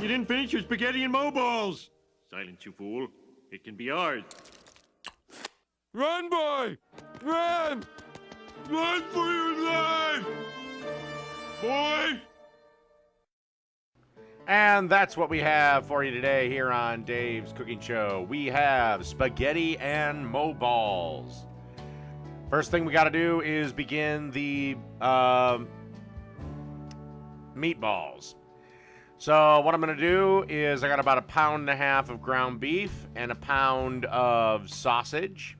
You didn't finish your spaghetti and Moe Balls! Silence, you fool. It can be ours. Run, boy! Run! Run for your life! Boy! And that's what we have for you today here on Dave's Cooking Show. We have spaghetti and Moe Balls. First thing we got to do is begin the meatballs. So what I'm going to do is I got about 1.5 pounds of ground beef and 1 pound of sausage.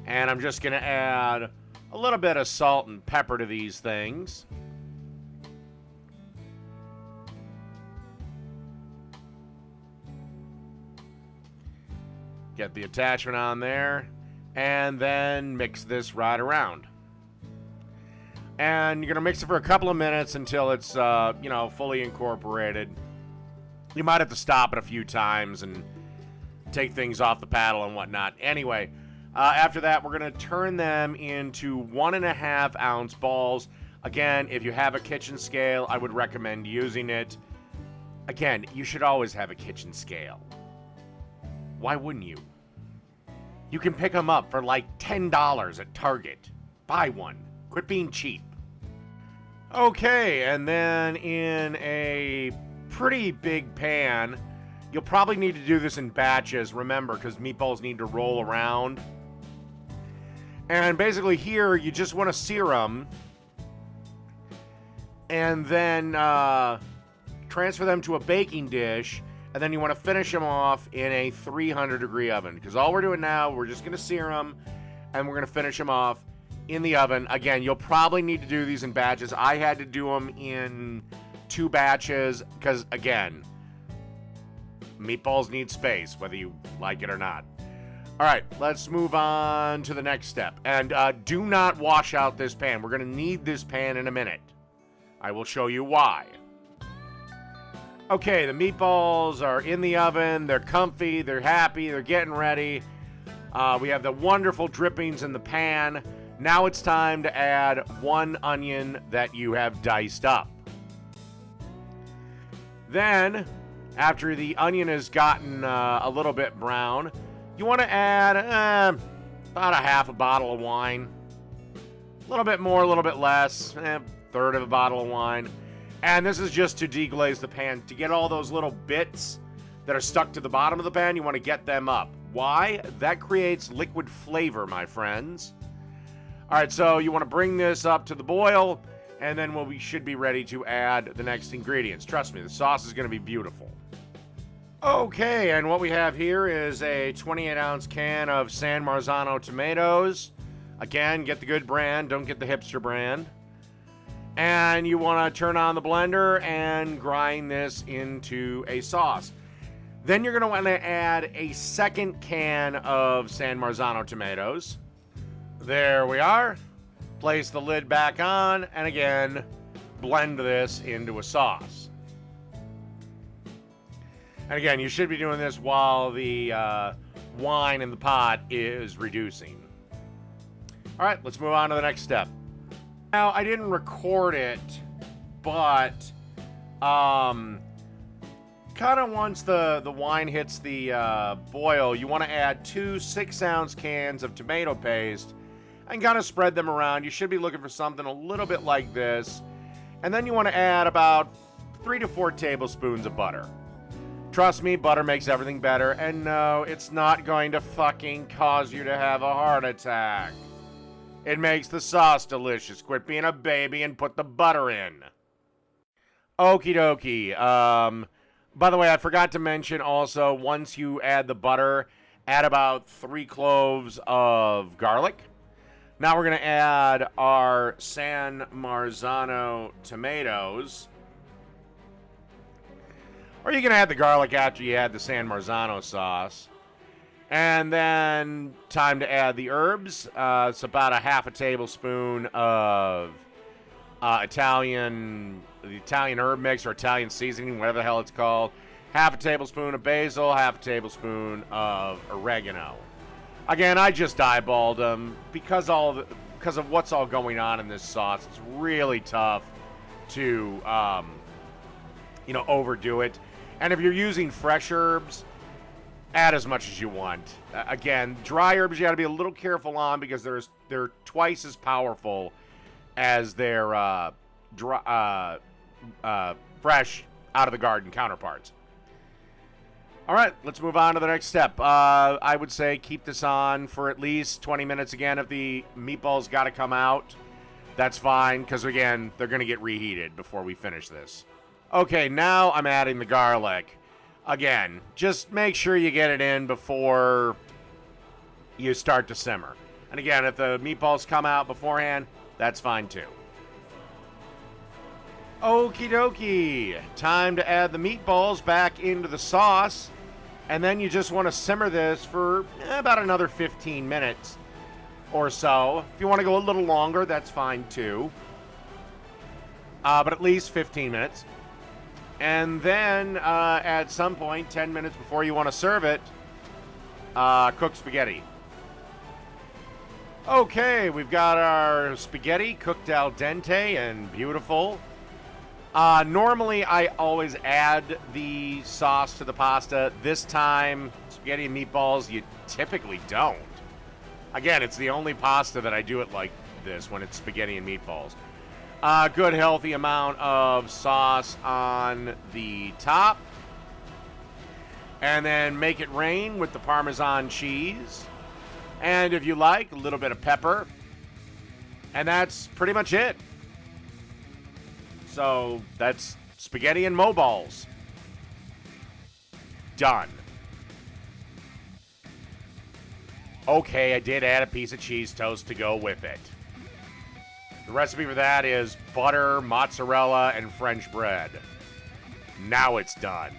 And I'm just going to add a little bit of salt and pepper to these things. Get the attachment on there, and then mix this right around. And you're going to mix it for a couple of minutes until it's, fully incorporated. You might have to stop it a few times and take things off the paddle and whatnot. Anyway, after that, we're going to turn them into 1.5 ounce balls. Again, if you have a kitchen scale, I would recommend using it. Again, you should always have a kitchen scale. Why wouldn't you? You can pick them up for like $10 at Target. Buy one. Quit being cheap. Okay, and then in a pretty big pan, you'll probably need to do this in batches, remember, because meatballs need to roll around. And basically here, you just want to sear them, and then transfer them to a baking dish, and then you want to finish them off in a 300-degree oven. Because all we're doing now, we're just going to sear them, and we're going to finish them off in the oven. Again, you'll probably need to do these in batches. I had to do them in 2 batches because, again, meatballs need space, whether you like it or not. All right, let's move on to the next step. And do not wash out this pan. We're going to need this pan in a minute. I will show you why. Okay, the meatballs are in the oven. They're comfy. They're happy. They're getting ready. We have the wonderful drippings in the pan. Now it's time to add 1 onion that you have diced up. Then, after the onion has gotten a little bit brown, you want to add about 1/2 bottle of wine. A little bit more, a little bit less, 1/3 of a bottle of wine. And this is just to deglaze the pan. To get all those little bits that are stuck to the bottom of the pan, you want to get them up. Why? That creates liquid flavor, my friends. All right, so you want to bring this up to the boil, and then we should be ready to add the next ingredients. Trust me, the sauce is going to be beautiful. Okay, and what we have here is a 28-ounce can of San Marzano tomatoes. Again, get the good brand, don't get the hipster brand. And you want to turn on the blender and grind this into a sauce. Then you're going to want to add a 2nd can of San Marzano tomatoes. There we are. Place the lid back on, and again, blend this into a sauce. And again, you should be doing this while the wine in the pot is reducing. All right, let's move on to the next step. Now, I didn't record it, but kind of once the wine hits the boil, you want to add 2 6-ounce cans of tomato paste and kind of spread them around. You should be looking for something a little bit like this. And then you want to add about 3 to 4 tablespoons of butter. Trust me, butter makes everything better. And no, it's not going to fucking cause you to have a heart attack. It makes the sauce delicious. Quit being a baby and put the butter in. Okie dokie. By the way, I forgot to mention also, once you add the butter, add about 3 cloves of garlic. Now we're going to add our San Marzano tomatoes. Or you can add the garlic after you add the San Marzano sauce. And then time to add the herbs. It's about 1/2 tablespoon of Italian herb mix or Italian seasoning, whatever the hell it's called. 1/2 tablespoon of basil, 1/2 tablespoon of oregano. Again, I just eyeballed them because of what's all going on in this sauce. It's really tough to overdo it. And if you're using fresh herbs, add as much as you want. Again, dry herbs you got to be a little careful on because they're twice as powerful as their fresh out of the garden counterparts. All right, let's move on to the next step. I would say keep this on for at least 20 minutes. Again, if the meatballs got to come out, that's fine because, again, they're going to get reheated before we finish this. Okay, now I'm adding the garlic. Again, just make sure you get it in before you start to simmer. And again, if the meatballs come out beforehand, that's fine too. Okie dokie. Time to add the meatballs back into the sauce. And then you just want to simmer this for about another 15 minutes or so. If you want to go a little longer, that's fine too. But at least 15 minutes. And then at some point, 10 minutes before you want to serve it, cook spaghetti. Okay, we've got our spaghetti cooked al dente and beautiful. Normally, I always add the sauce to the pasta. This time, spaghetti and meatballs, you typically don't. Again, it's the only pasta that I do it like this, when it's spaghetti and meatballs. Good, healthy amount of sauce on the top. And then make it rain with the Parmesan cheese. And if you like, a little bit of pepper. And that's pretty much it. So that's spaghetti and Moe Balls. Done. Okay, I did add a piece of cheese toast to go with it. The recipe for that is butter, mozzarella, and French bread. Now it's done.